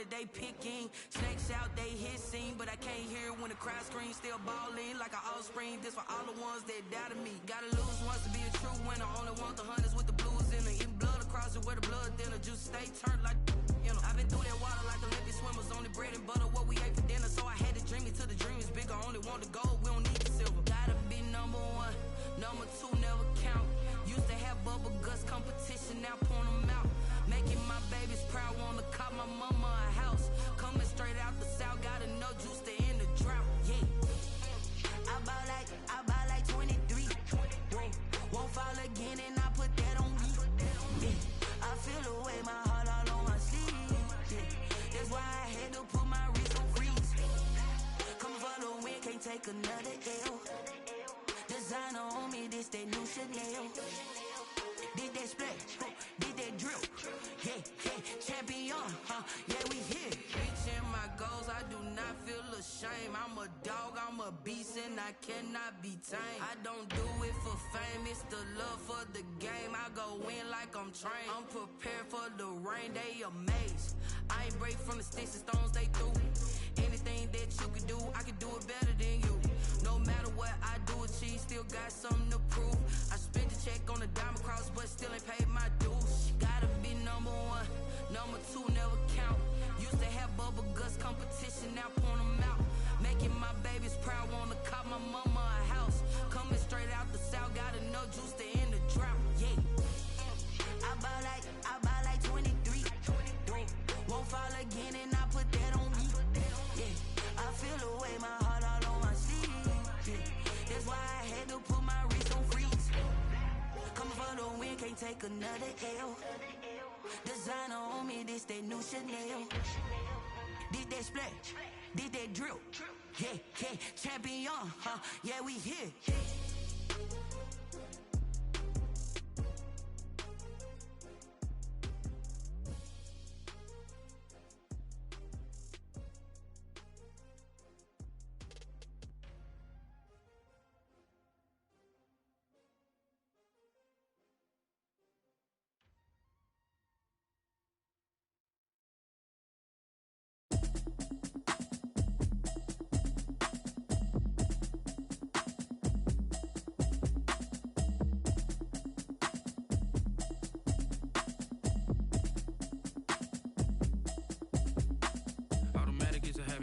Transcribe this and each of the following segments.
that they picking. Snakes out, they hissing, but I can't hear when the crowd screams. Still balling like an offspring. This for all the ones that doubted me. Gotta lose once to be a true winner. Only want the hunters with the blues in it. Eating blood across it where the blood thinner. Juice stay turned like, you know. I've been through that water like Olympic swimmers. Only bread and butter, what we ate for dinner. So I had to dream it till the dream is bigger. Only want the gold, we don't need the silver. Gotta be number one, number two never count. Used to have bubble guts competition, now point them out. Making my babies proud, wanna cop my mama a house. Coming straight out the south, gotta know juice to end the drought. Yeah, I buy like 23. Won't fall again, and I put that on me. Yeah, I feel the way, my heart all on my sleeve. Yeah, that's why I had to put my wrist on freeze. Coming for the win, can't take another L. Designer on me, this that new Chanel. Did that splash, did that drill. Yeah, champion, yeah, we here. Reaching my goals, I do not feel ashamed. I'm a dog, I'm a beast, and I cannot be tamed. I don't do it for fame, it's the love for the game. I go in like I'm trained. I'm prepared for the rain, they amazed. I ain't break from the sticks and stones, they through. Anything that you can do, I can do it better than you. No matter what I do, achieve, still got something to prove. I spent the check on the diamond cross, but still ain't paid my dues. Gotta be number one, number two never count. Used to have bubble guts competition, now point them out. Making my babies proud, wanna cop my mama a house. Coming straight out the south, gotta know juice to end the drought. Yeah, I buy like 23. Won't fall again, and I put that on me. Yeah, I feel the way, my heart all on my sleeve. Yeah, that's why I had to put my wrist on freeze. Coming for the win, can't take another L. Designer on me, this that new Chanel. Did that splash, did that drill. Yeah, champion, yeah, we here.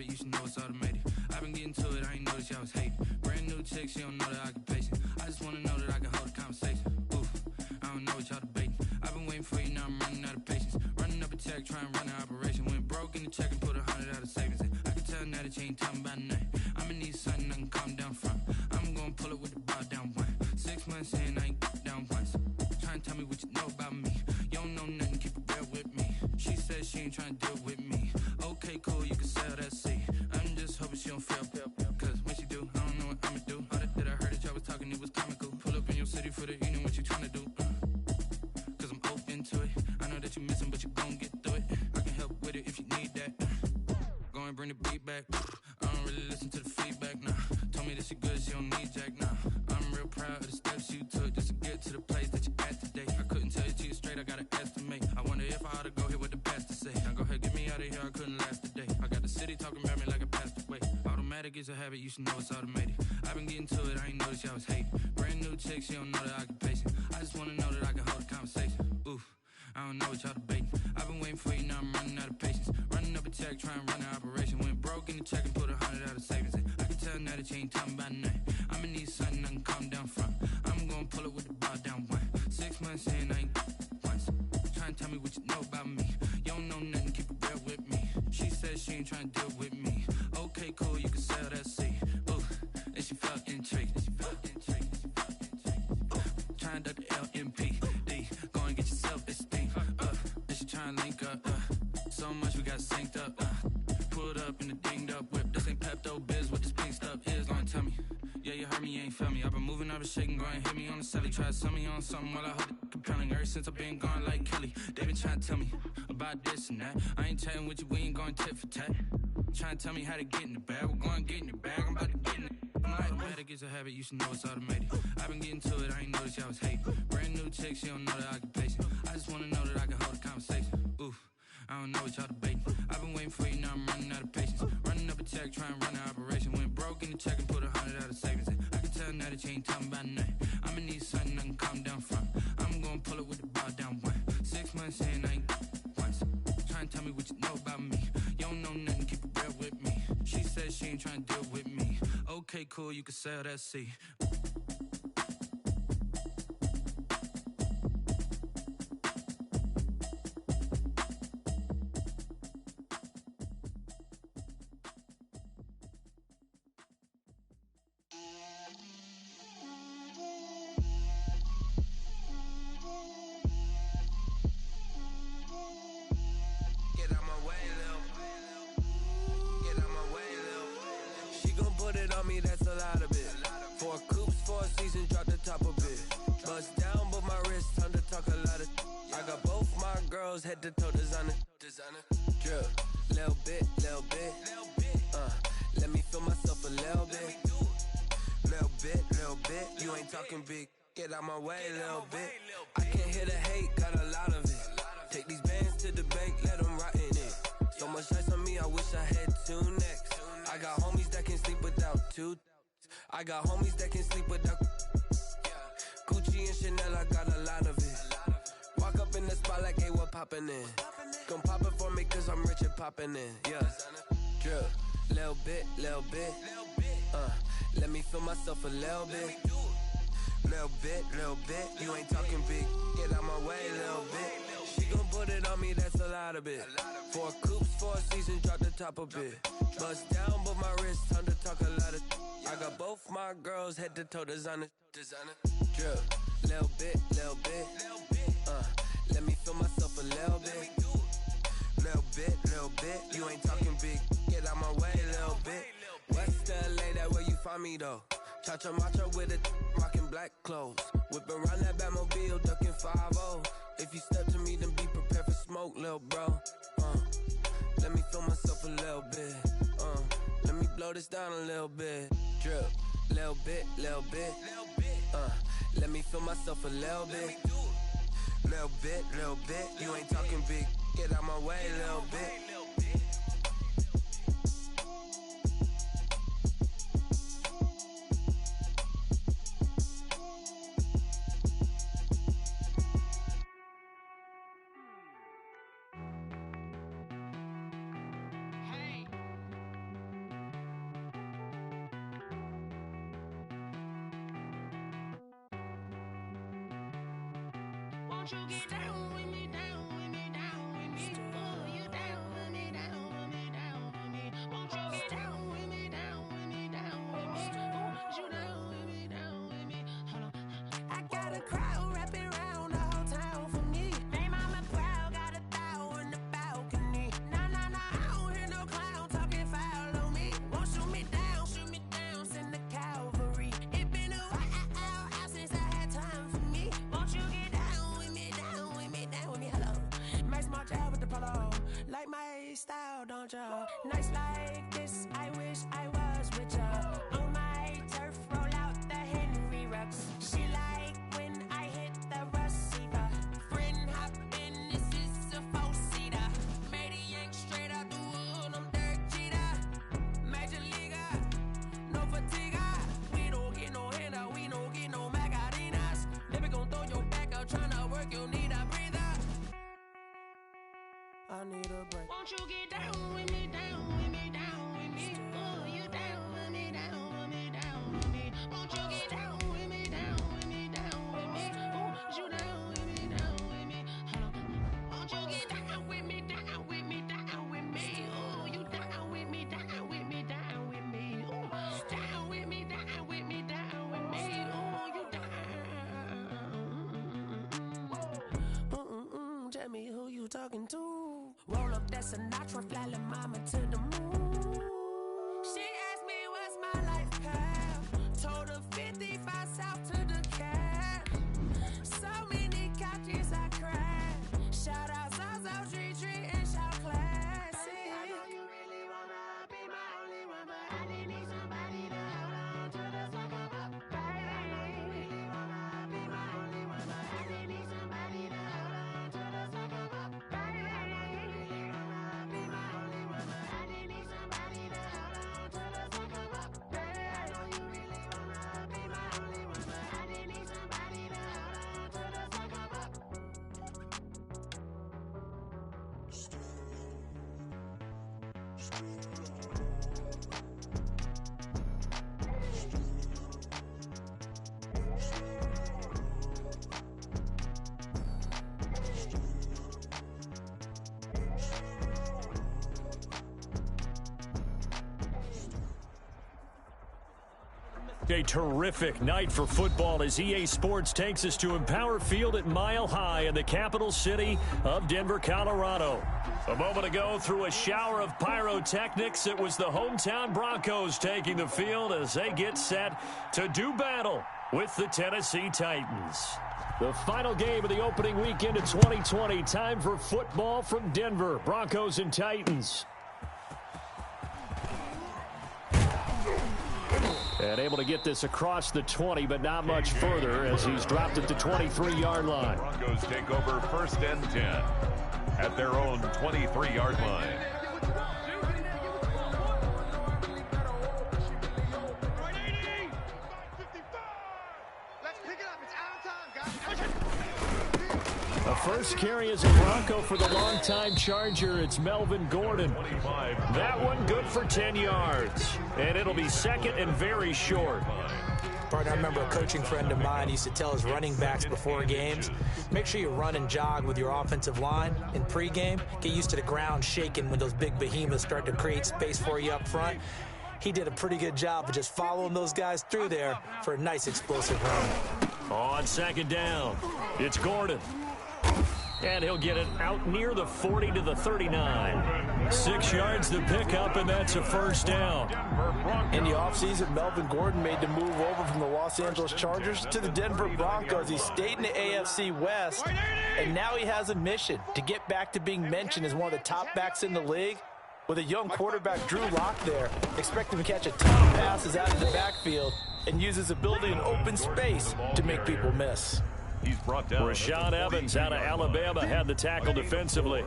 You should know it's automated. I've been getting to it, I ain't noticed y'all was hating. Brand new chick, she don't know the occupation. I just wanna know that I can hold a conversation. Oof, I don't know what y'all debating. I've been waiting for you, now I'm running out of patience. Running up a check, trying to run an operation. Went broke in the check and put 100 out of savings in. I can tell now that you ain't talking about nothing. I'ma need something I can calm down from. I'm gonna pull it with the bar down one. 6 months in, I ain't down once. Trying to tell me what you know about me. You don't know nothing, keep it real with me. She said she ain't trying to deal with me. Okay, cool, you can sell that seat. I'm just hoping she don't fail, cause when she do, I don't know what I'ma do. All that I heard that y'all was talking, it was comical. Pull up in your city for the evening, what you tryna do? Cause I'm open to it. I know that you missing, but you gon' get through it. I can help with it if you need that. Go and bring the beat back. I don't really listen to the feedback, nah. Told me that she good, she don't need jack, nah. I'm real proud of the steps you took just to get to the place that you at today. I couldn't tell you to you straight, I gotta estimate. I wonder if I ought to go here with the pastor say. Now go ahead, get me out of here, I couldn't last a day. I got the city talking about me like a passed away. Automatic is a habit, you should know it's automated. I've been getting to it, I ain't noticed y'all was hating. Brand new chick, she don't know the occupation. I just wanna know that I can hold a conversation. Oof, I don't know what y'all debating. I've been waiting for you, now I'm running out of patience. Running up a check, trying to run an operation. Went broke in the check and put 100 out of savings in. I can tell now that you ain't talking about nothing. I'ma need something I can calm down from. I'm gonna pull it with the bar down one. 6 months in, I ain't once. Trying to tell me what you know about me. You don't know nothing, keep it real with me. She said she ain't trying to deal with me. Okay, cool, you can sell that seat. Ooh, and she felt intrigued. Trying to duck the LMPD. Go and get yourself esteem. And she trying to link up. So much we got synced up. Pulled up in the dinged up whip. This ain't Pepto-Biz, what this pink stuff is. Go and tell me. Yeah, you heard me, you ain't felt me. I've been moving, I've been shaking, go and hit me on the celly. Try to sell me on something while I hold it compelling. Ever since I've been gone like Kelly, they been trying to tell me about this and that. I ain't chatting with you, we ain't going tit for tat. Trying to tell me how to get in the bag. We're going to get in the bag, I'm about to get in it. Automatic is a habit, you should know it's automated. I've been getting to it, I ain't noticed y'all was hating. Brand new chick, she don't know the occupation. I just wanna know that I can hold a conversation. Oof, I don't know what y'all debating. I've been waiting for you, now I'm running out of patience. Running up a check, trying to run an operation. Went broke in the check and put 100 out of savings in. I can tell now that you ain't talking about nothing. I'ma need something I can calm down from. I'm gonna pull it with the bow down one. 6 months in, I ain't once. Trying to tell me what you know about me. You don't know nothing, keep it real with me. She said she ain't trying to deal with me. Okay, cool, you can sell that seat. That's a lot of it. 4 coops, 4 seasons, drop the top a bit. Bust down, but my wrist, time to talk a lot of. I got both my girls head to toe designer. Drip, little bit. Let me feel myself a little bit. Little bit. You ain't talking big. Get out my way, little bit. I can't hear the hate, got a lot of it. Take these bands to the bank, let them rot in it. So much ice on me, I wish I had 2 necks. I got homies that can sleep without 2. I got homies that can sleep without Gucci and Chanel, I got a lot of it. Walk up in the spot like, hey, what poppin' in? Come pop it for me cause I'm rich and poppin' in, yeah. Drip, little bit. Let me feel myself a little bit. Little bit. You ain't talking big, get out my way, little bit. She gon' put it on me, that's a lot of it. 4 coops, 4 seasons, drop the top a bit. Bust down, but my wrist, time to talk a lot of. I got both my girls head to toe designer. Drip, little bit. Let me feel myself a little bit. Little bit. You ain't talking big, get out my way, little bit. West LA, that where you find me though. Cha-cha macha with it, rockin' black clothes. Whip around that Batmobile, duckin' 5-0. If you step to me, then be prepared for smoke, lil' bro. Let me feel myself a little bit. Let me blow this down a little bit. Drip, little bit. Let me feel myself a little bit. Little bit. You ain't talking big. Get out my way, little bit. Won't you get down with me, down with me, down with me? Oh, you down with me, down with me, down with me. Won't you get down with me, down with me, down with me? Oh, you down with me, down with me? Hold on. I got a crowd wrapping around the whole town for me. They mama proud, got a thou in the balcony. Nah, I don't hear no clown talking foul on me. Won't shoot me down, send the cavalry. It been a while since I had time for me. Won't you get down with me, hello. Nice march out with the polo. Like my style, don't ya? Nights like this, I wish I was with ya. On my turf, roll out the Henry Rux. She like when I hit the receiver. Friend hop in, this is a 4-seater. Made a yank straight out the wood, I'm Derek Jeter. Major leaguer, no fatigue. We don't get no handout, we don't get no Macarinas. Baby gon' throw your back out, tryna work, you need a breather. I need a break. Won't you get down with me, down with me, down with me? Oh, you down with me, down with me, down with me? Won't you get down with me, down with me, down with me? Oh, you down with me, down with me? Hold on. Won't you get down with me, down with me, down with me? Oh, you down with me, down with me, down with me? Oh, down with me, down with me, down with me? Oh, you down. Tell me who you talking to. Roll up that Sinatra, fly la mama to the moon. She asked me what's my life path. Told her 55 south to the cat. So many couches I cried. Shout out Zaza, Tree, and shout classic. I know you really wanna be my only one, but I didn't need somebody to hold on to the sucker up. Baby, I know you really wanna be my only one, but I didn't need somebody to hold on to the sucker up. Baby, I know you really A terrific night for football as EA Sports takes us to Empower Field at Mile High in the capital city of Denver, Colorado. A moment ago, through a shower of pyrotechnics, it was the hometown Broncos taking the field as they get set to do battle with the Tennessee Titans. The final game of the opening weekend of 2020. Time for football from Denver. Broncos and Titans. And able to get this across the 20, but not much further as he's dropped at the 23-yard line. Broncos take over 1st and 10 at their own 23-yard line. The first carry is a Bronco for the longtime Charger. It's Melvin Gordon. 25. That one good for 10 yards. And it'll be second and very short. Partner, I remember a coaching friend of mine used to tell his running backs before games, make sure you run and jog with your offensive line in pregame. Get used to the ground shaking when those big behemoths start to create space for you up front. He did a pretty good job of just following those guys through there for a nice explosive run. On second down, it's Gordon. And he'll get it out near the 40 to the 39. 6 yards to pick up, and that's a first down. In the offseason, Melvin Gordon made the move over from the Los Angeles Chargers to the Denver Broncos. He stayed in the AFC West, and now he has a mission to get back to being mentioned as one of the top backs in the league. With a young quarterback, Drew Lock, there, expect him to catch a ton of passes out of the backfield and use his ability in open space to make people miss. He's brought down. Rashaan Evans out of Alabama had the tackle defensively.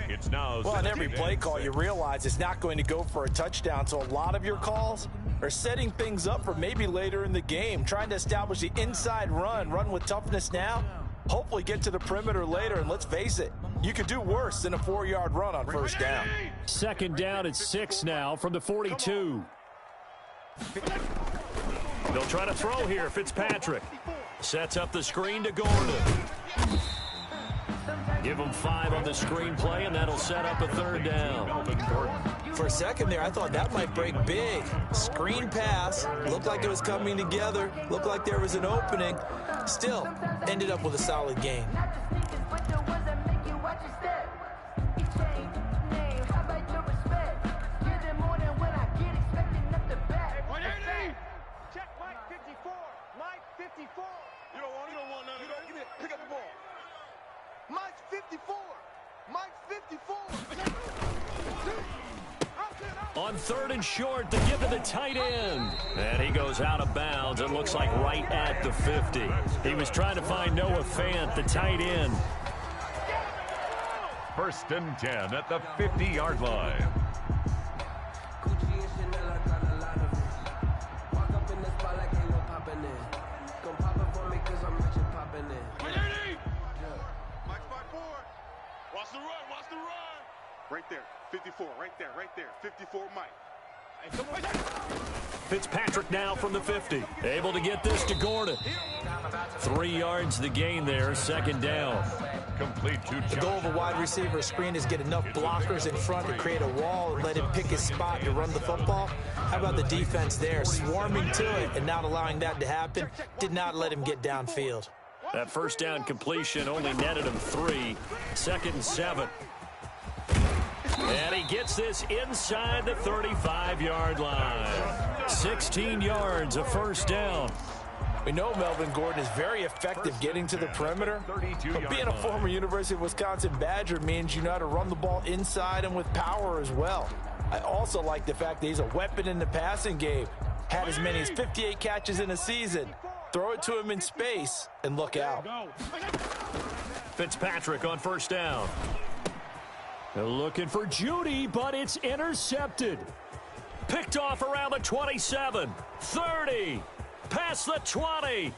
It's now. Well, on every play call, you realize it's not going to go for a touchdown, so a lot of your calls are setting things up for maybe later in the game, trying to establish the inside run with toughness now, hopefully get to the perimeter later, and let's face it, you could do worse than a 4-yard run on first down. Second down at 6 now from the 42. They'll try to throw here. Fitzpatrick sets up the screen to Gordon. Give him 5 on the screen play, and that'll set up a third down. For a second there, I thought that might break big. Screen pass, looked like it was coming together, looked like there was an opening. Still, ended up with a solid gain. Mike's 54. Mike's 54. On third and short, the give to the tight end. And he goes out of bounds. It looks like right at the 50. He was trying to find Noah Fant, the tight end. 1st and 10 at the 50-yard line. Right there, 54, right there, 54 Mike. Fitzpatrick now from the 50. Able to get this to Gordon. 3 yards the gain there, second down. Complete to The goal of a wide receiver screen is get enough blockers in front to create a wall and let him pick his spot to run the football. How about the defense there, swarming to it and not allowing that to happen? Did not let him get downfield. That first down completion only netted him 3. 2nd and 7. And he gets this inside the 35-yard line. 16 yards, a first down. We know Melvin Gordon is very effective getting to the perimeter, but being a former University of Wisconsin Badger means you know how to run the ball inside and with power as well. I also like the fact that he's a weapon in the passing game. Had as many as 58 catches in a season. Throw it to him in space and look out. Fitzpatrick on first down. Looking for Judy, but it's intercepted. Picked off around the 27, 30, past the 20.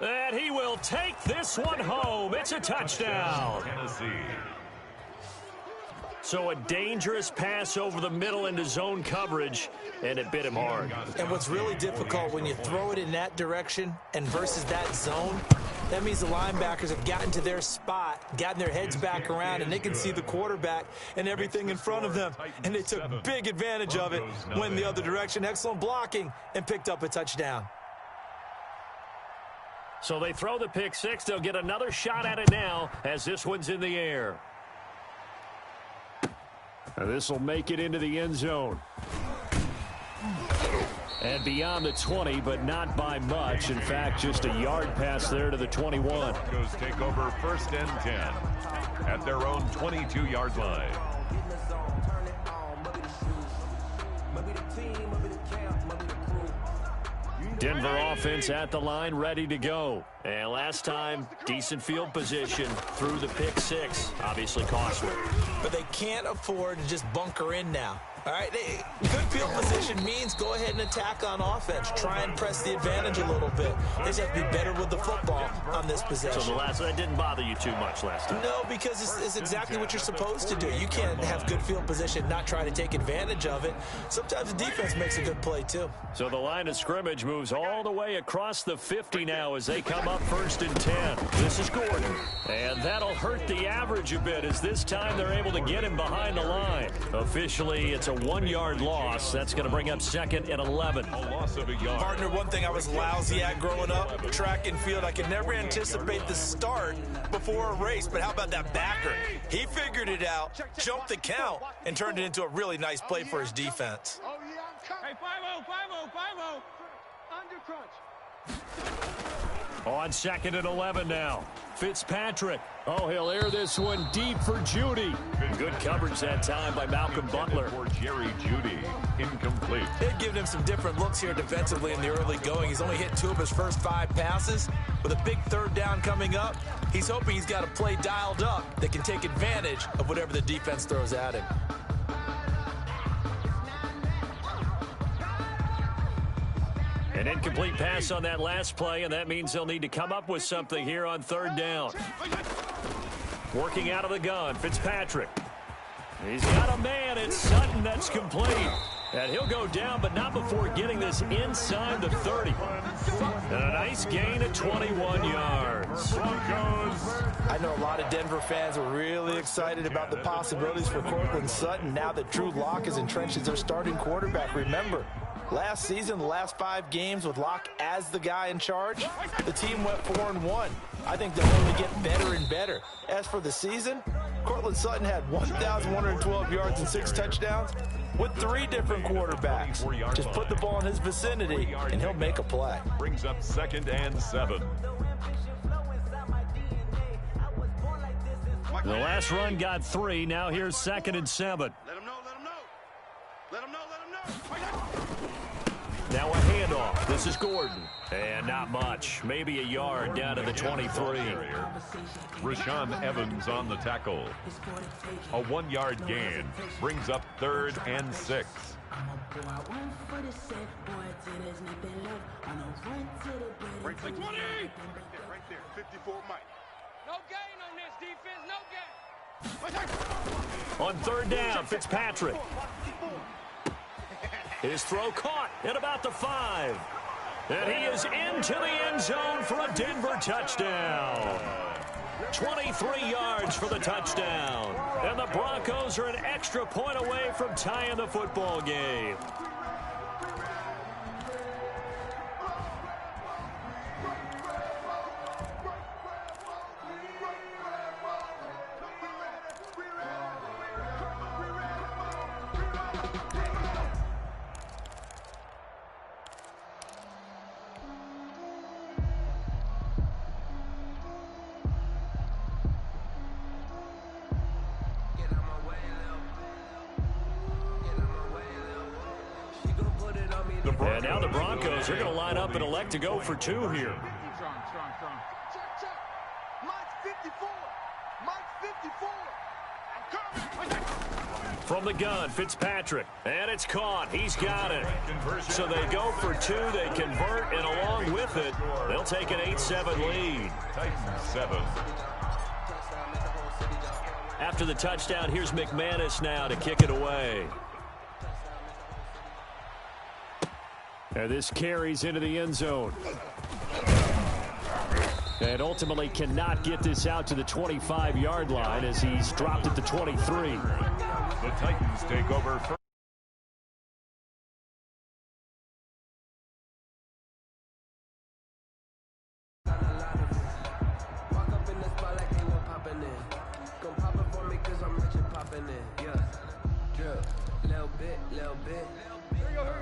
And he will take this one home. It's a touchdown. Tennessee. So a dangerous pass over the middle into zone coverage, and it bit him hard. And what's really difficult when you throw it in that direction and versus that zone, that means the linebackers have gotten to their spot, gotten their heads back around, and they can see the quarterback and everything in front of them. And they took big advantage of it, went the other direction, excellent blocking, and picked up a touchdown. So they throw the pick six. They'll get another shot at it now as this one's in the air. This will make it into the end zone. And beyond the 20, but not by much. In fact, just a yard pass there to the 21. Broncos take over 1st and 10 at their own 22-yard line. Denver offense at the line, ready to go. And last time, decent field position through the pick six. Obviously costly. But they can't afford to just bunker in now. All right, good field position means go ahead and attack on offense. Try and press the advantage a little bit. They just have to be better with the football on this possession. So that didn't bother you too much last time? No, because it's exactly what you're supposed to do. You can't have good field position, not try to take advantage of it. Sometimes the defense makes a good play, too. So the line of scrimmage moves all the way across the 50 now as they come up 1st and 10. This is Gordon. And that'll hurt the average a bit as this time they're able to get him behind the line. Officially, it's a 1-yard loss. That's going to bring up 2nd and 11. A loss of a yard. Partner, one thing I was lousy at growing up, track and field, I could never anticipate the start before a race, but how about that backer? He figured it out, jumped the count, and turned it into a really nice play for his defense. Oh, yeah, I'm coming. Hey, 5-0, 5-0, 5-0. Under crunch. On 2nd and 11 now. Fitzpatrick. Oh, he'll air this one deep for Judy. Good coverage that time by Malcolm Butler. For Jerry Judy, incomplete. They've given him some different looks here defensively in the early going. He's only hit 2 of his first 5 passes. With a big 3rd down coming up, he's hoping he's got a play dialed up that can take advantage of whatever the defense throws at him. An incomplete pass on that last play, and that means they'll need to come up with something here on 3rd down. Working out of the gun, Fitzpatrick. He's got a man. It's Sutton that's complete. And he'll go down, but not before getting this inside the 30. And a nice gain of 21 yards. I know a lot of Denver fans are really excited about the possibilities for Courtland Sutton now that Drew Lock is entrenched as their starting quarterback. Remember, last season, the last 5 games with Lock as the guy in charge, the team went 4-1. I think they'll only get better and better. As for the season, Courtland Sutton had 1,112 yards and 6 touchdowns with 3 different quarterbacks. Just put the ball in his vicinity, and he'll make a play. Brings up 2nd and 7. The last run got 3. Now here's 2nd and 7. Let him know, let him know. Let him know, let him know. Now a handoff. This is Gordon. And not much. Maybe a yard down to the 23. Rashaan Evans on the tackle. A 1-yard gain. Brings up 3rd and 6. Right there, 20. Right there, 54 Mike. No gain on this defense, no gain. On 3rd down, Fitzpatrick. His throw caught at about the 5. And he is into the end zone for a Denver touchdown. 23 yards for the touchdown. And the Broncos are an extra point away from tying the football game. And now the Broncos are going to line up and elect to go for 2 here. Check, check. Mike 54. Mike 54. I'm coming. From the gun, Fitzpatrick. And it's caught. He's got it. So they go for 2. They convert, and along with it, they'll take an 8-7 lead. Titans 7. After the touchdown, here's McManus now to kick it away. And this carries into the end zone. And ultimately cannot get this out to the 25-yard line as he's dropped at the 23. The Titans take over first.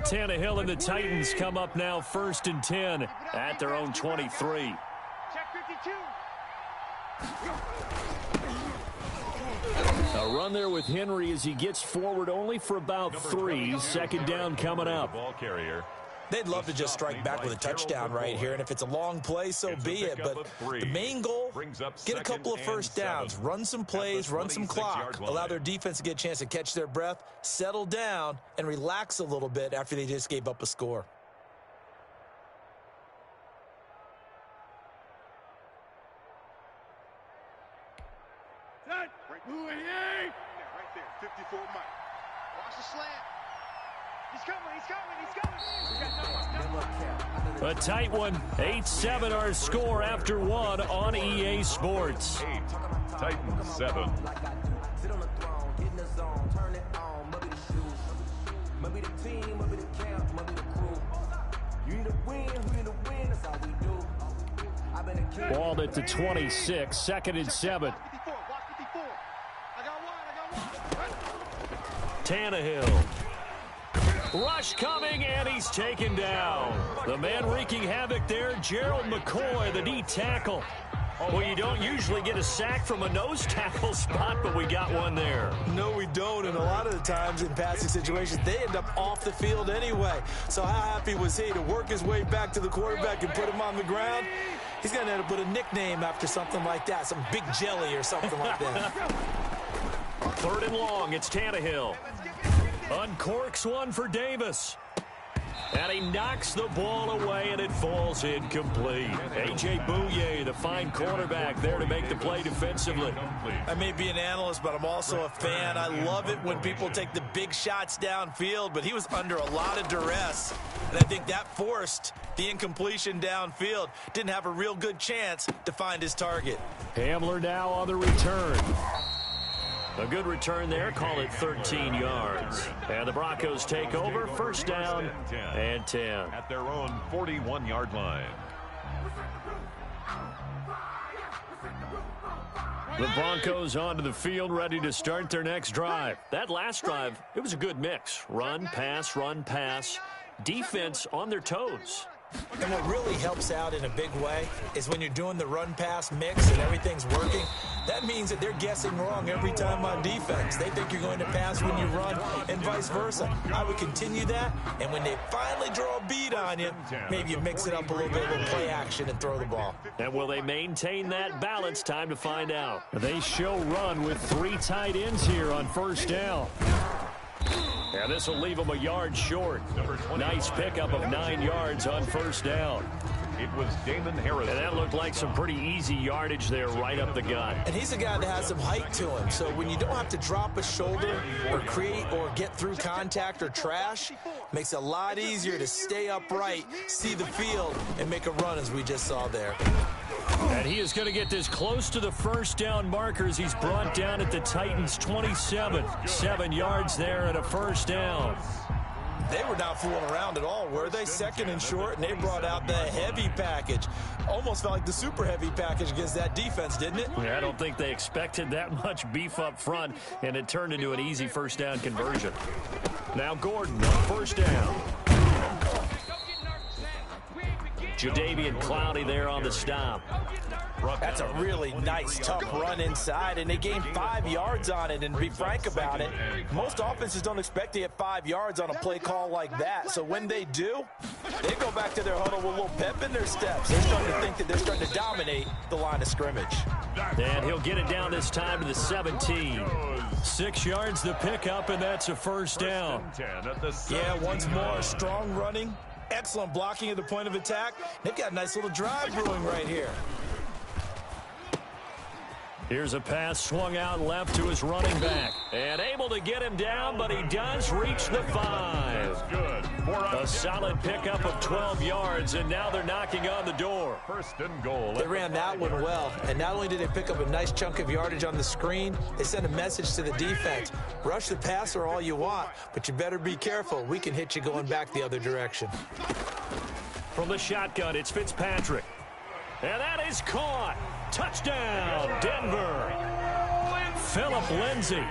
Tannehill and the Titans come up now 1st and 10 at their own 23. Check 52. A run there with Henry as he gets forward only for about 3. Second down coming up. Ball carrier. They'd love to just strike back with a touchdown right here, and if it's a long play, so be it. But the main goal, get a couple of first downs, run some plays, run some clock, allow their defense to get a chance to catch their breath, settle down, and relax a little bit after they just gave up a score. Right there, 54 Mike. Watch the slant. He's coming. A tight one. 8-7 our score after 1 on EA Sports. 8, Titans 7. Ball at the 26, 2nd and 7. Tannehill. Rush coming, and he's taken down. The man wreaking havoc there, Gerald McCoy, the D tackle. Well, you don't usually get a sack from a nose tackle spot, but we got one there. No, we don't, and a lot of the times in passing situations, they end up off the field anyway. So how happy was he to work his way back to the quarterback and put him on the ground? He's going to end up with a nickname after something like that, some Big Jelly or something like that. 3rd and long, it's Tannehill. Uncorks one for Davis. And he knocks the ball away, and it falls incomplete. A.J. Bouye, the fine quarterback, there to make the play defensively. I may be an analyst, but I'm also a fan. I love it when people take the big shots downfield, but he was under a lot of duress. And I think that forced the incompletion downfield. Didn't have a real good chance to find his target. Hamler now on the return. A good return there, call it 13 yards. And the Broncos take over, 1st down and 10. At their own 41-yard line. The Broncos onto the field, ready to start their next drive. That last drive, it was a good mix. Run, pass, defense on their toes. And what really helps out in a big way is when you're doing the run-pass mix and everything's working, that means that they're guessing wrong every time on defense. They think you're going to pass when you run and vice versa. I would continue that, and when they finally draw a beat on you, maybe you mix it up a little bit with play action and throw the ball. And will they maintain that balance? Time to find out. They show run with 3 tight ends here on 1st down. And this will leave them a yard short. Nice pickup of 9 yards on 1st down. It was Damon Harris. And that looked like some pretty easy yardage there right up the gut. And he's a guy that has some height to him. So when you don't have to drop a shoulder or create or get through contact or trash, makes it a lot easier to stay upright, see the field, and make a run as we just saw there. And he is going to get this close to the 1st down markers. He's brought down at the Titans' 27. 7 yards there and a 1st down. They were not fooling around at all, were they? 2nd and short, and they brought out the heavy package. Almost felt like the super heavy package against that defense, didn't it? Yeah, I don't think they expected that much beef up front, and it turned into an easy 1st down conversion. Now Gordon on 1st down. Jadeveon Clowney there on the stop. That's a really nice, tough run inside, and they gained 5 yards on it. And to be frank about it, most offenses don't expect to get 5 yards on a play call like that. So when they do, they go back to their huddle with a little pep in their steps. They're starting to think that they're starting to dominate the line of scrimmage. And he'll get it down this time to the 17. 6 yards the pickup, and that's a 1st down. Yeah, once more, strong running, excellent blocking at the point of attack. They've got a nice little drive brewing right here. Here's a pass swung out left to his running back. And able to get him down, but he does reach the 5. Good. A solid pickup of 12 yards, and now they're knocking on the door. First and goal. They ran that one well, and not only did they pick up a nice chunk of yardage on the screen, they sent a message to the defense. Rush the passer all you want, but you better be careful. We can hit you going back the other direction. From the shotgun, it's Fitzpatrick. And that is caught. Touchdown, Denver. Philip Lindsay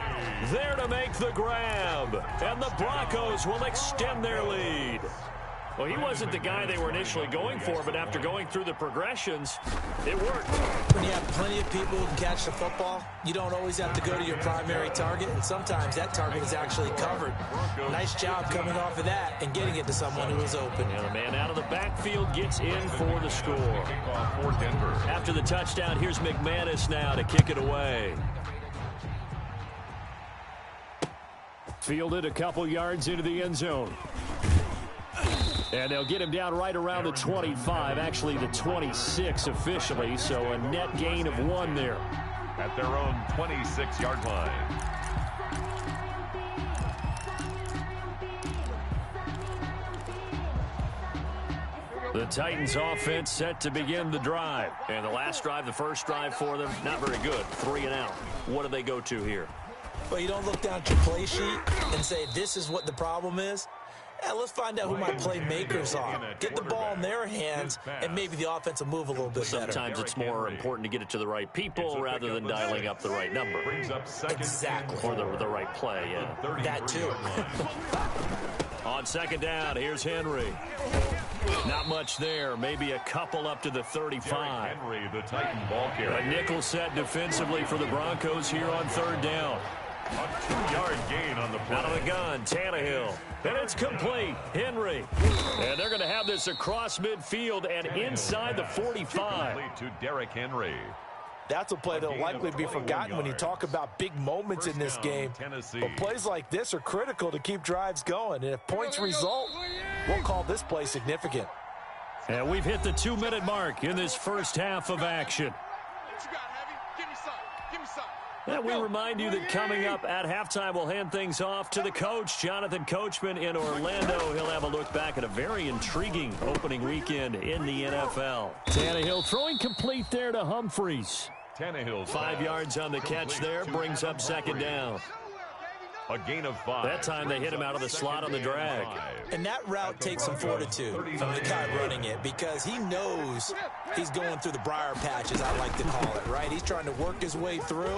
there to make the grab. And the Broncos will extend their lead. Well, he wasn't the guy they were initially going for, but after going through the progressions, it worked. When you have plenty of people who can catch the football, you don't always have to go to your primary target, and sometimes that target is actually covered. Nice job coming off of that and getting it to someone who is open. And the man out of the backfield gets in for the score. After the touchdown, here's McManus now to kick it away. Fielded a couple yards into the end zone. And they'll get him down right around the 25, actually the 26 officially, so a net gain of 1 there. At their own 26-yard line. The Titans offense set to begin the drive. And the last drive, the first drive for them, not very good. 3 and out. What do they go to here? Well, you don't look down at your play sheet and say, this is what the problem is. Yeah, let's find out who my playmakers are. Get the ball in their hands, and maybe the offense will move a little bit better. Sometimes it's more important to get it to the right people rather than dialing up the right number. Exactly. Or the right play, yeah. That too. On second down, here's Henry. Not much there. Maybe a couple up to the 35. Henry, the Titan ball carrier. A nickel set defensively for the Broncos here on third down. A 2-yard gain on the play. Out of the gun, Tannehill. And it's complete. Henry. And they're going to have this across midfield and inside the 45. Complete to Derrick Henry. That's a play that'll likely be forgotten when you talk about big moments in this game. But plays like this are critical to keep drives going. And if points result, we'll call this play significant. And we've hit the 2-minute mark in this first half of action. And we remind you that coming up at halftime, we'll hand things off to the coach, Jonathan Coachman in Orlando. He'll have a look back at a very intriguing opening weekend in the NFL. Tannehill throwing complete there to Humphries. 5 yards on the catch there, brings up second down. A gain of 5. That time they hit him out of the slot on the drag. And that route takes some fortitude from the guy running it because he knows he's going through the briar patch, as I like to call it, right? He's trying to work his way through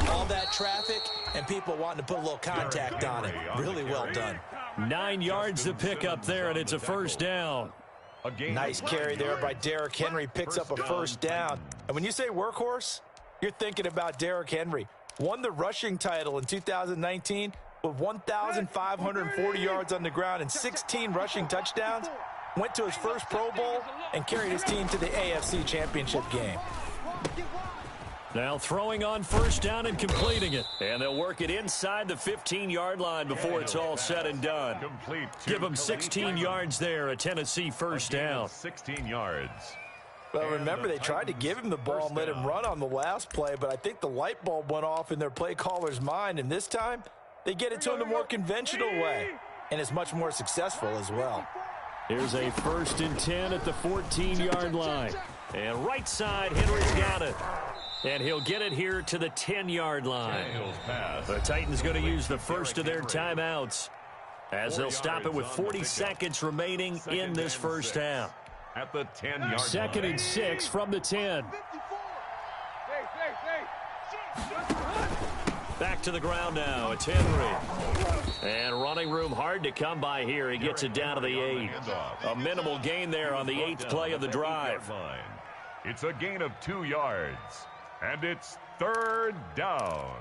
all that traffic and people wanting to put a little contact on it. Really well done. 9 yards to pick up there, and it's a first down. Nice carry there by Derrick Henry. Picks up a first down. And when you say workhorse, you're thinking about Derrick Henry. Won the rushing title in 2019 with 1,540 yards on the ground and 16 rushing touchdowns. Went to his first Pro Bowl and carried his team to the AFC Championship game. Now throwing on first down and completing it. And they'll work it inside the 15-yard line before it's all said and done. Give them 16 yards there, a Tennessee first down. 16 yards. Well, remember, they tried to give him the ball and let him run on the last play, but I think the light bulb went off in their play caller's mind, and this time they get it to him the more conventional way, and it's much more successful as well. Here's a 1st and 10 at the 14-yard line. And right side, Henry's got it. And he'll get it here to the 10-yard line. The Titans going to use the first of their timeouts as they'll stop it with 40 seconds remaining in this first half. At the 10-yard line. 2nd and 6 from the 10. Back to the ground now. It's Henry. And running room hard to come by here. He gets it down to the 8. A minimal gain there on the 8th play of the drive. It's a gain of 2 yards. And it's 3rd down.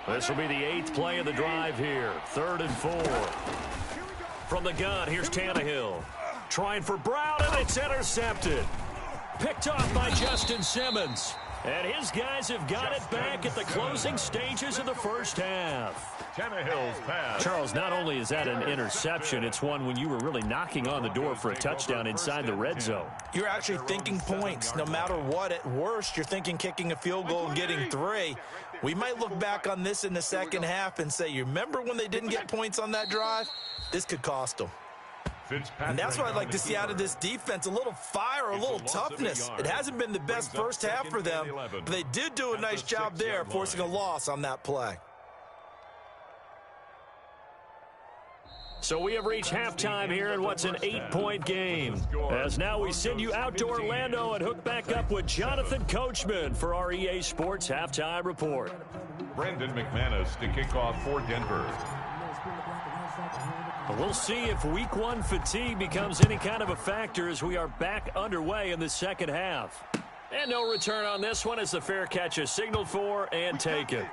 This will be the 8th play of the drive here. 3rd and 4. From the gun, here's Tannehill. Trying for Brown, and it's intercepted. Picked off by Justin Simmons. And his guys have got it back at the closing stages of the first half. Tannehill's pass. Charles, not only is that an interception, it's one when you were really knocking on the door for a touchdown inside the red zone. You're actually thinking points. No matter what, at worst, you're thinking kicking a field goal and getting 3. We might look back on this in the second half and say, you remember when they didn't get points on that drive? This could cost them. And that's what I'd like to see out of this defense, a little fire, a little toughness. It hasn't been the best first half for them, but they did do a nice job there, forcing a loss on that play. So we have reached halftime here in what's an 8-point game. As now we send you out to Orlando and hook back up with Jonathan Coachman for our EA Sports Halftime Report. Brandon McManus to kick off for Denver. We'll see if week 1 fatigue becomes any kind of a factor as we are back underway in the second half. And no return on this one as the fair catch is signaled for and taken.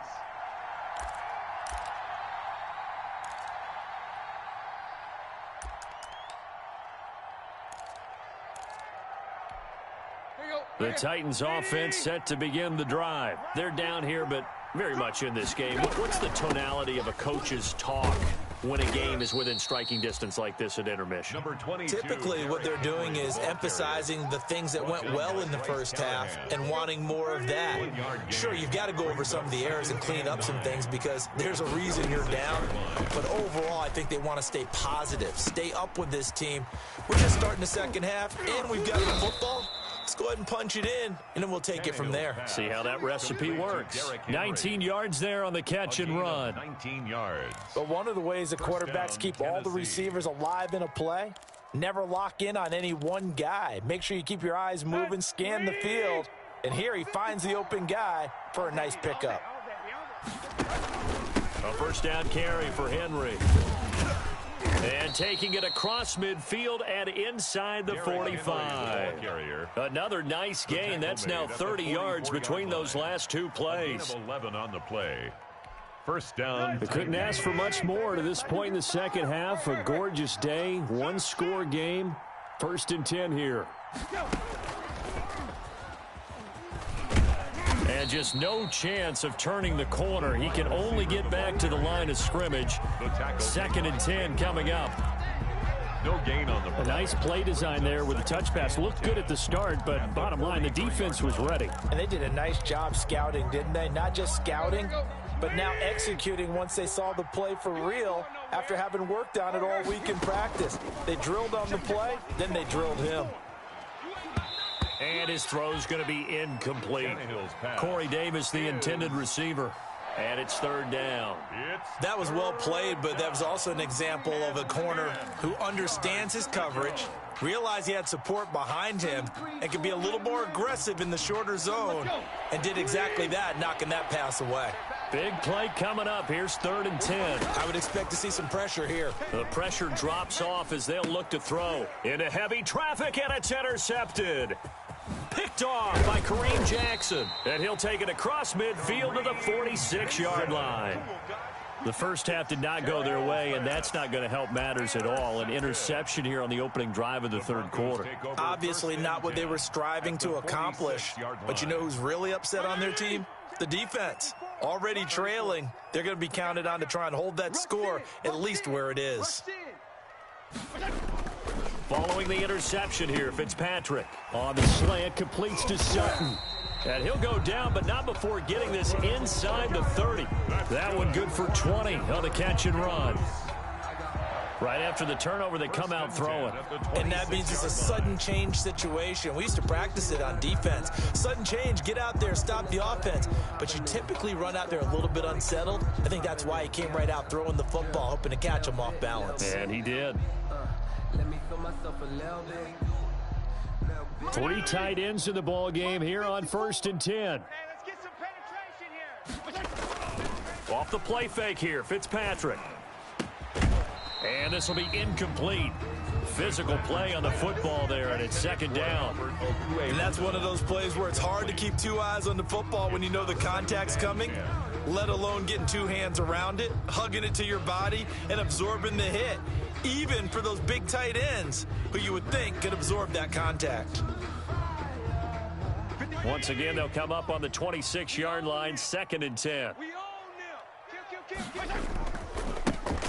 The Titans offense set to begin the drive. They're down here, but very much in this game. What's the tonality of a coach's talk when a game is within striking distance like this at intermission? Typically what they're doing is emphasizing the things that went well in the first half and wanting more of that. Sure, you've got to go over some of the errors and clean up some things because there's a reason you're down. But overall, I think they want to stay positive, stay up with this team. We're just starting the second half, and we've got the football. Let's go ahead and punch it in, and then we'll take it from there. See how that recipe works. 19 yards there on the catch and run. 19 yards. But one of the ways the quarterbacks keep all the receivers alive in a play, never lock in on any one guy. Make sure you keep your eyes moving, scan the field, and here he finds the open guy for a nice pickup. A first down carry for Henry. And taking it across midfield and inside the 45. Another nice gain. That's now 30 yards between those last 2 plays. 11 on the play. First down. They couldn't ask for much more to this point in the second half. A gorgeous day, 1-score game. 1st and 10 here. And just no chance of turning the corner. He can only get back to the line of scrimmage. 2nd and 10 coming up. No gain on the play. A nice play design there with the touch pass. Looked good at the start, but bottom line, the defense was ready. And they did a nice job scouting, didn't they? Not just scouting, but now executing once they saw the play for real after having worked on it all week in practice. They drilled on the play, then they drilled him. And his throw's going to be incomplete. Corey Davis, the intended receiver. And it's 3rd down. That was well played, but that was also an example of a corner who understands his coverage, realized he had support behind him, and could be a little more aggressive in the shorter zone, and did exactly that, knocking that pass away. Big play coming up. Here's 3rd and 10. I would expect to see some pressure here. The pressure drops off as they'll look to throw. Into heavy traffic, and it's intercepted. Picked off by Kareem Jackson. And he'll take it across midfield to the 46-yard line. The first half did not go their way, and that's not going to help matters at all. An interception here on the opening drive of the 3rd quarter. Obviously not what they were striving to accomplish. But you know who's really upset on their team? The defense. Already trailing. They're going to be counted on to try and hold that score at least where it is. Following the interception here, Fitzpatrick on the slant, completes to Sutton. And he'll go down, but not before getting this inside the 30. That one good for 20 on the catch and run. Right after the turnover, they come out throwing. And that means it's a sudden change situation. We used to practice it on defense. Sudden change, get out there, stop the offense. But you typically run out there a little bit unsettled. I think that's why he came right out throwing the football, hoping to catch him off balance. And he did. 3 tight ends in the ball game here on 1st and 10. Hey, let's get some penetration here. Off the play fake here, Fitzpatrick. And this will be incomplete. Physical play on the football there, and it's 2nd down. And that's one of those plays where it's hard to keep 2 eyes on the football when you know the contact's coming, let alone getting 2 hands around it, hugging it to your body, and absorbing the hit. Even for those big tight ends who you would think could absorb that contact. Once again, they'll come up on the 26-yard line, 2nd and 10.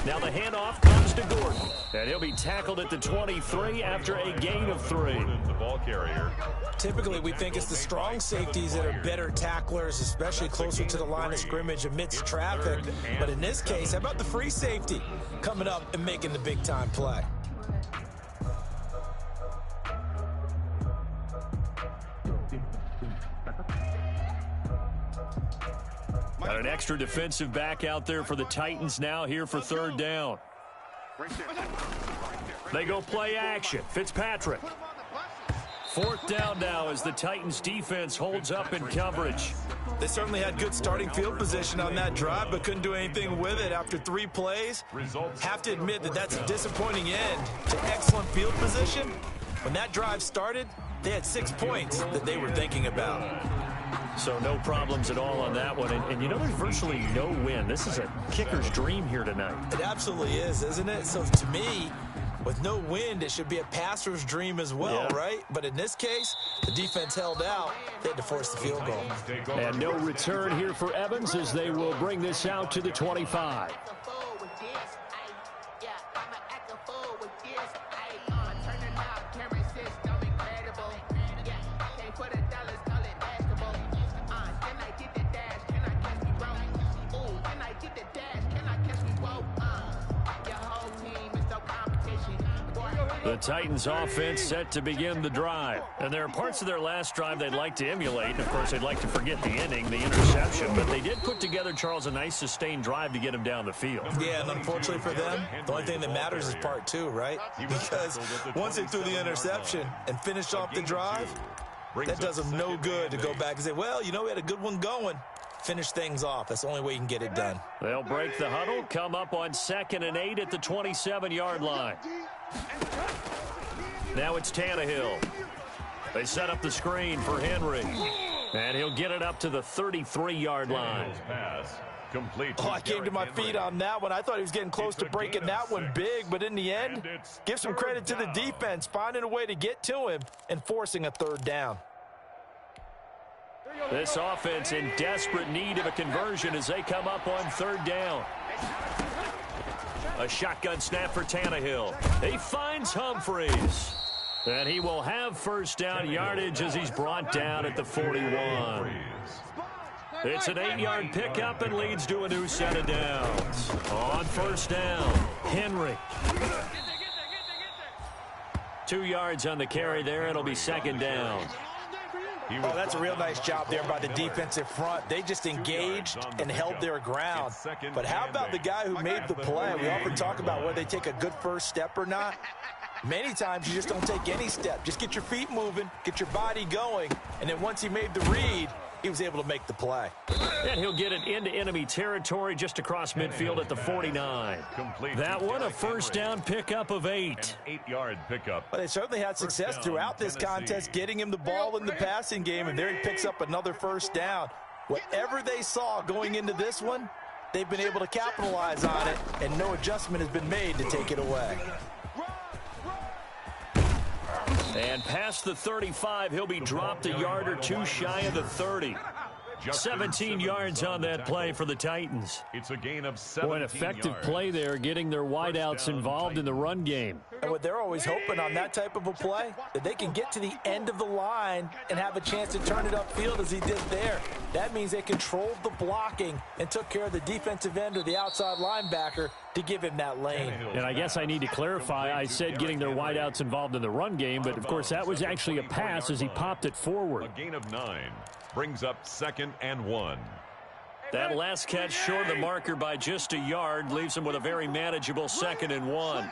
Now the handoff comes to Gordon, and he'll be tackled at the 23 after a gain of 3. The ball carrier. Typically, we think it's the strong safeties that are better tacklers, especially closer to the line of scrimmage amidst traffic. But in this case, how about the free safety coming up and making the big-time play? Got an extra defensive back out there for the Titans now here for 3rd down. They go play action. Fitzpatrick. 4th down now as the Titans defense holds up in coverage. They certainly had good starting field position on that drive, but couldn't do anything with it after 3 plays. Have to admit that that's a disappointing end to excellent field position. When that drive started, they had 6 points that they were thinking about. So no problems at all on that one. And you know, there's virtually no win. This is a kicker's dream here tonight. It absolutely is, isn't it? So to me, with no wind, it should be a passer's dream as well, right? But in this case, the defense held out. They had to force the field goal. And no return here for Evans as they will bring this out to the 25. The Titans offense set to begin the drive. And there are parts of their last drive they'd like to emulate. And of course, they'd like to forget the inning, the interception. But they did put together, Charles, a nice sustained drive to get him down the field. Yeah, and unfortunately for them, the only thing that matters is part 2, right? Because once they threw the interception and finished off the drive, that does them no good to go back and say, well, you know, we had a good one going. Finish things off. That's the only way you can get it done. They'll break the huddle, come up on 2nd and 8 at the 27-yard line. Now it's Tannehill. They set up the screen for Henry. And he'll get it up to the 33-yard line. Oh, I came to my feet on that one. I thought he was getting close to breaking that one big, but in the end, give some credit to the defense, finding a way to get to him and forcing a 3rd down. This offense in desperate need of a conversion as they come up on 3rd down. A shotgun snap for Tannehill. He finds Humphries. And he will have 1st down yardage as he's brought down at the 41. It's an 8-yard pickup and leads to a new set of downs. On 1st down, Henry. 2 yards on the carry there. It'll be 2nd down. Oh, that's a real nice job there by the defensive front. They just engaged and held their ground. But how about the guy who made the play? We often talk about whether they take a good first step or not. Many times you just don't take any step. Just get your feet moving, get your body going, and then once he made the read, he was able to make the play. And he'll get it into enemy territory just across midfield at the 49. That one, a 1st down pickup of 8. An 8-yard pickup. But they certainly had success throughout this contest, getting him the ball in the passing game, and there he picks up another 1st down. Whatever they saw going into this one, they've been able to capitalize on it, and no adjustment has been made to take it away. And past the 35, he'll be dropped a yard or 2 shy of the 30. 17 yards on that play for the Titans. It's a gain of 17 Boy, an effective play there, getting their wideouts involved in the run game. And what they're always hoping on that type of a play, that they can get to the end of the line and have a chance to turn it upfield as he did there. That means they controlled the blocking and took care of the defensive end or the outside linebacker to give him that lane. And I guess I need to clarify, I said getting their wideouts involved in the run game, but of course that was actually a pass as he popped it forward. A gain of 9 brings up 2nd and 1. That last catch short of the marker by just a yard leaves him with a very manageable 2nd and 1.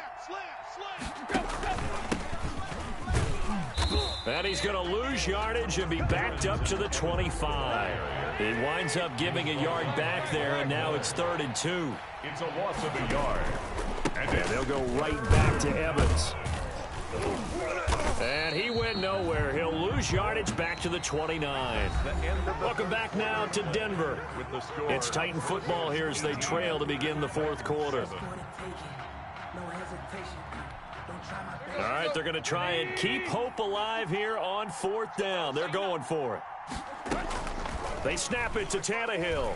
And he's going to lose yardage and be backed up to the 25. He winds up giving a yard back there, and now it's 3rd and 2. It's a loss of a yard. And they'll go right back to Evans. And he went nowhere. He'll lose yardage back to the 29. Welcome back now to Denver. It's Titan football here as they trail to begin the 4th quarter. All right, they're going to try and keep hope alive here on 4th down. They're going for it. They snap it to Tannehill.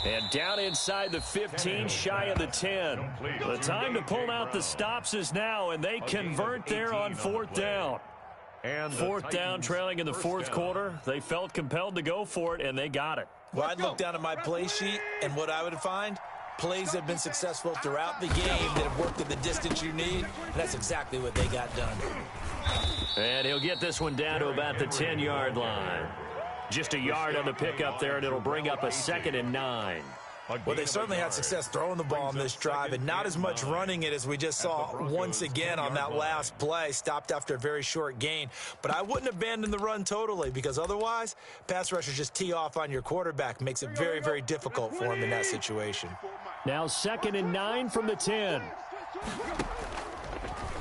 And down inside the 15, shy of the 10. The time to pull out the stops is now, and they convert there on 4th down. 4th down, trailing in the 4th quarter. They felt compelled to go for it, and they got it. Well, I'd look down at my play sheet, and what I would find, plays have been successful throughout the game that have worked at the distance you need, and that's exactly what they got done. And he'll get this one down to about the 10-yard line. Just a yard on the pickup there, and it'll bring up a 2nd and 9. Well, they certainly had success throwing the ball on this drive, and not as much running it as we just saw once again on that last play. Stopped after a very short gain. But I wouldn't abandon the run totally, because otherwise, pass rushers just tee off on your quarterback. Makes it very, very difficult for him in that situation. Now 2nd and 9 from the 10.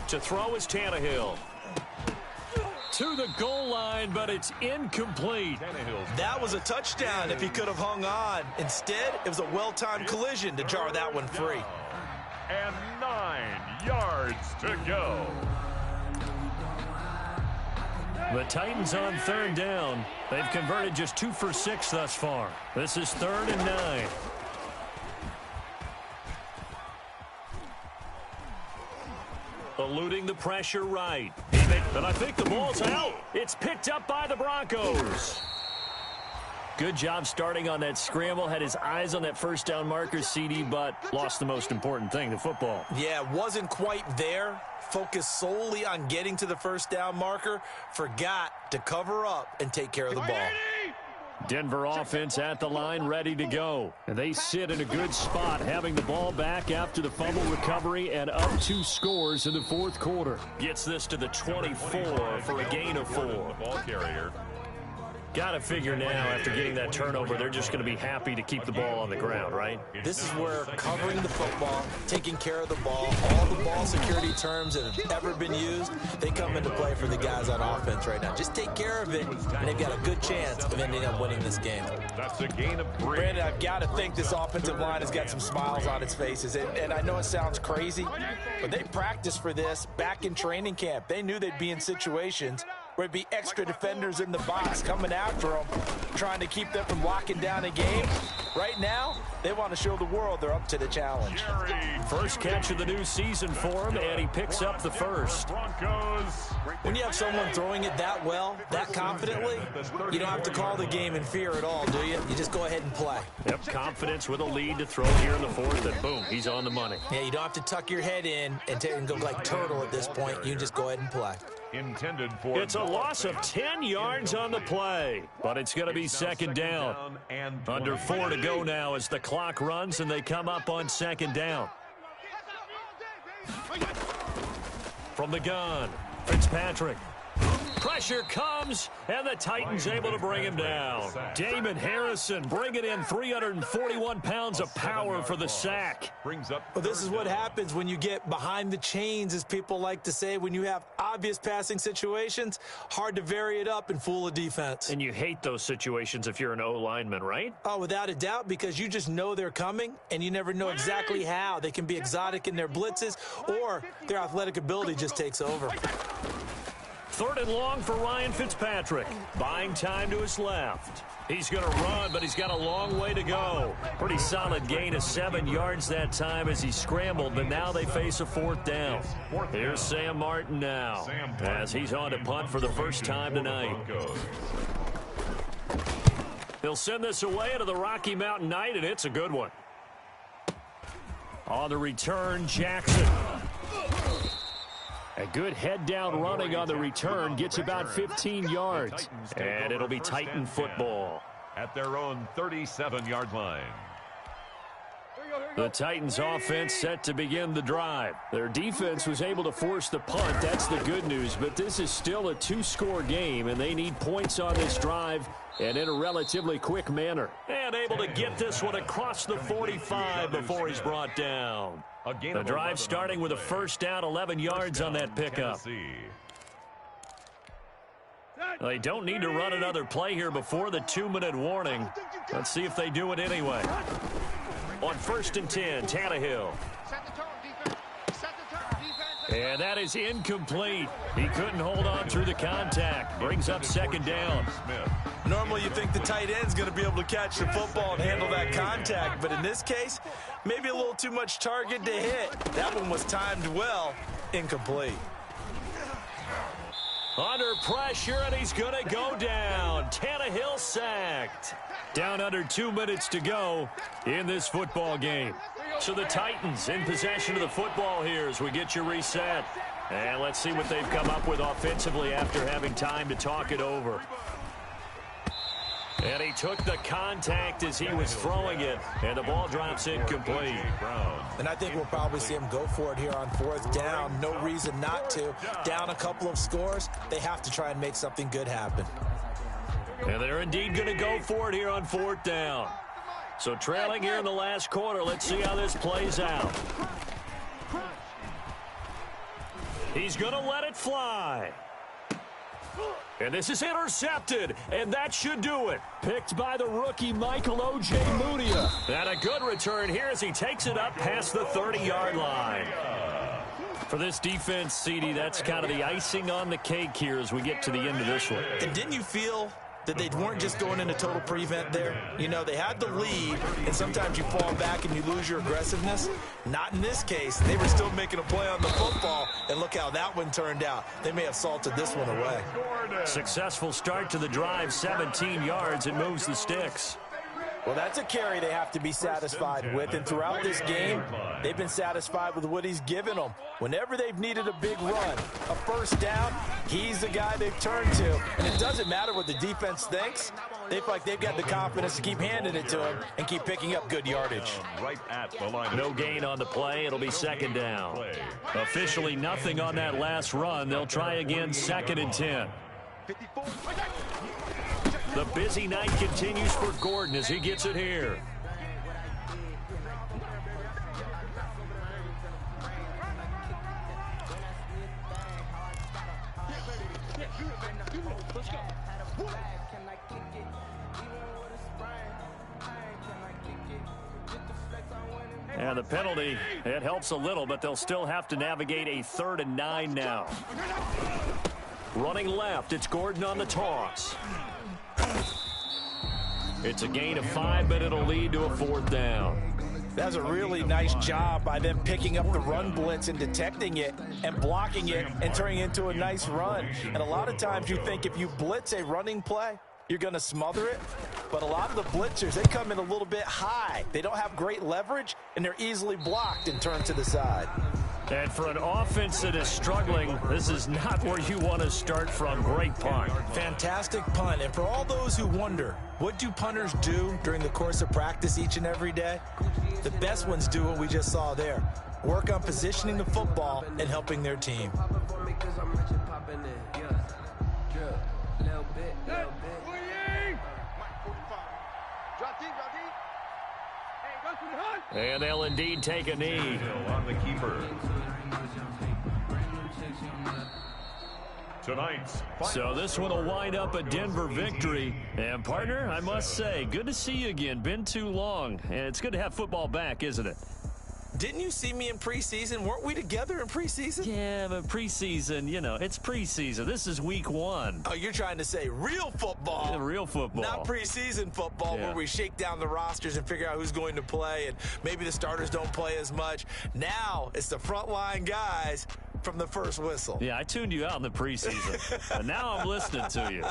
To throw is Tannehill. To the goal line, but it's incomplete. That was a touchdown if he could have hung on. Instead, it was a well-timed collision to jar that one free. And 9 yards to go. The Titans on 3rd down. They've converted just 2 for 6 thus far. This is 3rd and 9. Eluding the pressure right. And I think the ball's out. It's picked up by the Broncos. Good job starting on that scramble. Had his eyes on that 1st down marker, CD, but lost the most important thing, the football. Yeah, wasn't quite there. Focused solely on getting to the 1st down marker. Forgot to cover up and take care of the ball. Denver offense at the line, ready to go. And they sit in a good spot, having the ball back after the fumble recovery and up 2 scores in the 4th quarter. Gets this to the 24 for a gain of 4. Ball carrier. Got to figure now, after getting that turnover, they're just going to be happy to keep the ball on the ground, right? This is where covering the football, taking care of the ball, all the ball security terms that have ever been used, they come into play for the guys on offense right now. Just take care of it, and they've got a good chance of ending up winning this game. That's a gain of 3. Brandon, I've got to think this offensive line has got some smiles on its faces, and I know it sounds crazy, but they practiced for this back in training camp. They knew they'd be in situations where it'd be extra defenders in the box coming after them, trying to keep them from locking down a game. Right now, they want to show the world they're up to the challenge. First catch of the new season for him, and he picks up the 1st. When you have someone throwing it that well, that confidently, you don't have to call the game in fear at all, do you? You just go ahead and play. Yep, confidence with a lead to throw here in the 4th, and boom, he's on the money. Yeah, you don't have to tuck your head in and go like turtle at this point. You can just go ahead and play. Intended for it's a loss of 10 yards on the play, but it's going to be 2nd down. Under 4 to go now as the clock runs, and they come up on 2nd down. From the gun, Fitzpatrick. Pressure comes, and the Titans able to bring him down. Damon Harrison bringing in 341 pounds of power for the sack. Well, this is what happens when you get behind the chains, as people like to say. When you have obvious passing situations, hard to vary it up and fool a defense. And you hate those situations if you're an O-lineman, right? Oh, without a doubt, because you just know they're coming, and you never know exactly how. They can be exotic in their blitzes, or their athletic ability just takes over. 3rd and long for Ryan Fitzpatrick. Buying time to his left. He's going to run, but he's got a long way to go. Pretty solid gain of 7 yards that time as he scrambled, but now they face a 4th down. Here's Sam Martin now, as he's on to punt for the first time tonight. He'll send this away into the Rocky Mountain Night, and it's a good one. On the return, Jackson. A good head-down running on the return gets about 15 yards. And it'll be Titan football. At their own 37-yard line. The Titans offense set to begin the drive. Their defense was able to force the punt. That's the good news. But this is still a 2-score game, and they need points on this drive and in a relatively quick manner. And able to get this one across the 45 before he's brought down. The drive starting with a 1st down, 11 yards on that pickup. They don't need to run another play here before the 2-minute warning. Let's see if they do it anyway. On 1st and 10, Tannehill. Set the tone, defense. Set the tone, defense. And that is incomplete. He couldn't hold on through the contact. Brings up 2nd down. Normally you think the tight end's going to be able to catch the football and handle that contact, but in this case, maybe a little too much target to hit. That one was timed well. Incomplete. Under pressure, and he's going to go down. Tannehill sacked. Down under 2 minutes to go in this football game. So the Titans in possession of the football here as we get you reset. And let's see what they've come up with offensively after having time to talk it over. And he took the contact as he was throwing it, and the ball drops incomplete. And I think we'll probably see him go for it here on 4th down. No reason not to. Down a couple of scores, they have to try and make something good happen. And they're indeed going to go for it here on 4th down. So trailing here in the last quarter, let's see how this plays out. He's going to let it fly. And this is intercepted, and that should do it. Picked by the rookie Michael O.J. Mudia. And a good return here as he takes it up past the 30-yard line. For this defense, CD, that's kind of the icing on the cake here as we get to the end of this one. And didn't you feel that they weren't just going into total prevent there? You know, they had the lead, and sometimes you fall back and you lose your aggressiveness. Not in this case. They were still making a play on the football, and look how that one turned out. They may have salted this one away. Successful start to the drive, 17 yards. It moves the sticks. Well, that's a carry they have to be satisfied with, and throughout this game, they've been satisfied with what he's given them. Whenever they've needed a big run, a 1st down, he's the guy they've turned to. And it doesn't matter what the defense thinks. They feel like they've got the confidence to keep handing it to him and keep picking up good yardage. Right at the line. No gain on the play. It'll be 2nd down. Officially nothing on that last run. They'll try again 2nd and 10. The busy night continues for Gordon as he gets it here. And the penalty, it helps a little, but they'll still have to navigate a 3rd and 9 now. Running left, it's Gordon on the toss. It's a gain of 5, but it'll lead to a 4th down. That's a really nice job by them picking up the run blitz and detecting it and blocking it and turning it into a nice run. And a lot of times you think if you blitz a running play, you're going to smother it. But a lot of the blitzers, they come in a little bit high. They don't have great leverage, and they're easily blocked and turned to the side. And for an offense that is struggling, this is not where you want to start from. Great punt. Fantastic punt. And for all those who wonder, what do punters do during the course of practice each and every day? The best ones do what we just saw there. Work on positioning the football and helping their team. And they'll indeed take a knee. On the keeper. Tonight's so this one will wind up a Denver victory. And partner, I must say, good to see you again. Been too long. And it's good to have football back, isn't it? Didn't you see me in preseason? Weren't we together in preseason? Yeah, but preseason, you know, it's preseason. This is week 1. Oh, you're trying to say real football. Yeah, real football. Not preseason football where we shake down the rosters and figure out who's going to play, and maybe the starters don't play as much. Now it's the frontline guys from the first whistle. Yeah, I tuned you out in the preseason. And now I'm listening to you.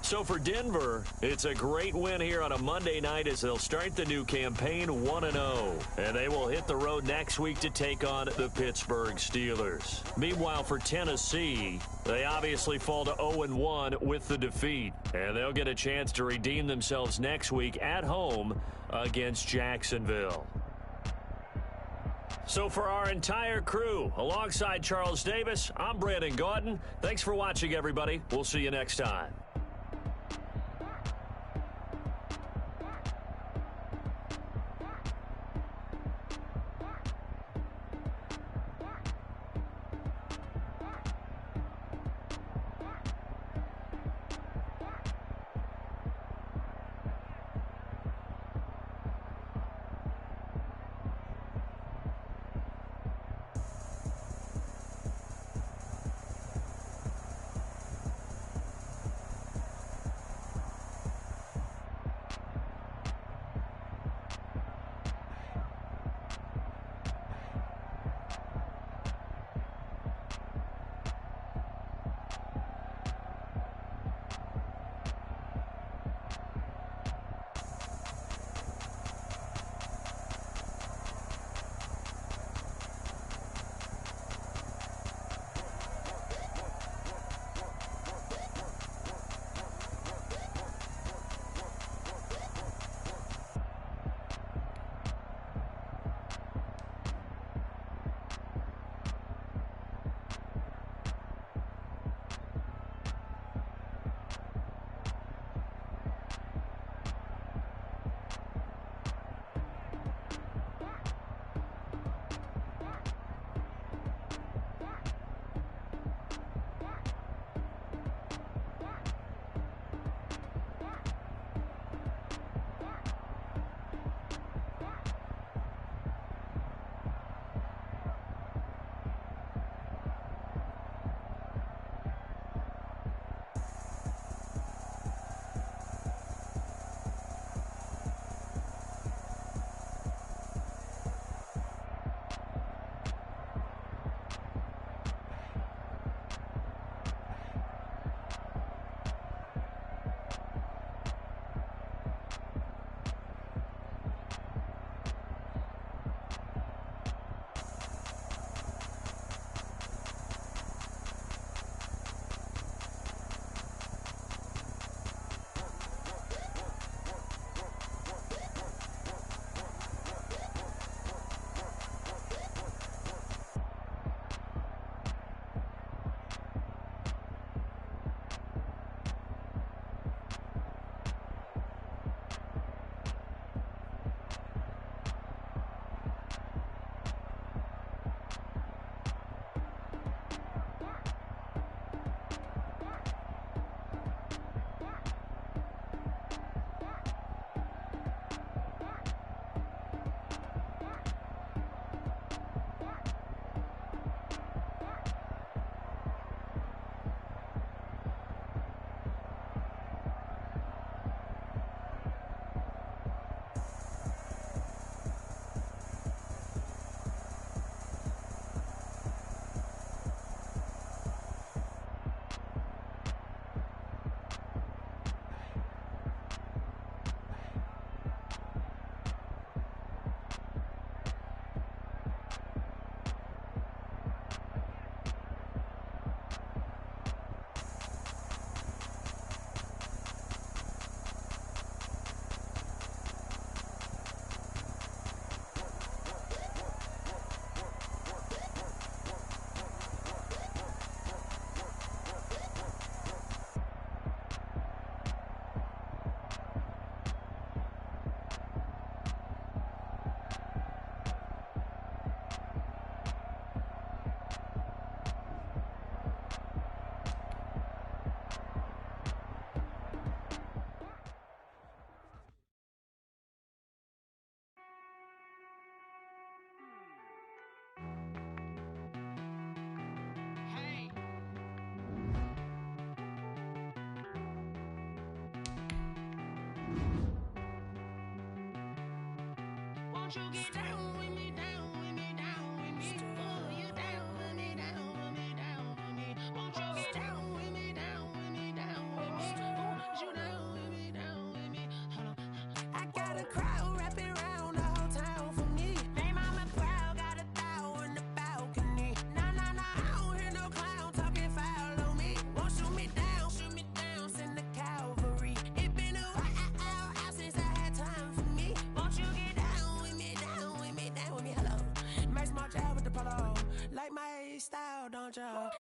So for Denver, it's a great win here on a Monday night as they'll start the new campaign 1-0. And they will hit the road next week to take on the Pittsburgh Steelers. Meanwhile, for Tennessee, they obviously fall to 0-1 with the defeat. And they'll get a chance to redeem themselves next week at home against Jacksonville. So for our entire crew, alongside Charles Davis, I'm Brandon Gaudin. Thanks for watching, everybody. We'll see you next time. Won't you get down with me, down with me, down with me? Oh, you down with me, down with me, down with me. Won't you get down with me, down with me, down with me? Oh, you down with me, down with me. Hold on. I got a crowd wrapping around the whole town for me. They mama proud, got a thou in the balcony. Nah, nah, nah, I don't hear no clown talking foul on me. Won't shoot me down, send the cavalry. It been a while since I had time for me. Won't you get down with me, down with me, down with me? Hello, Max March out with the polo. Like my style, don't you?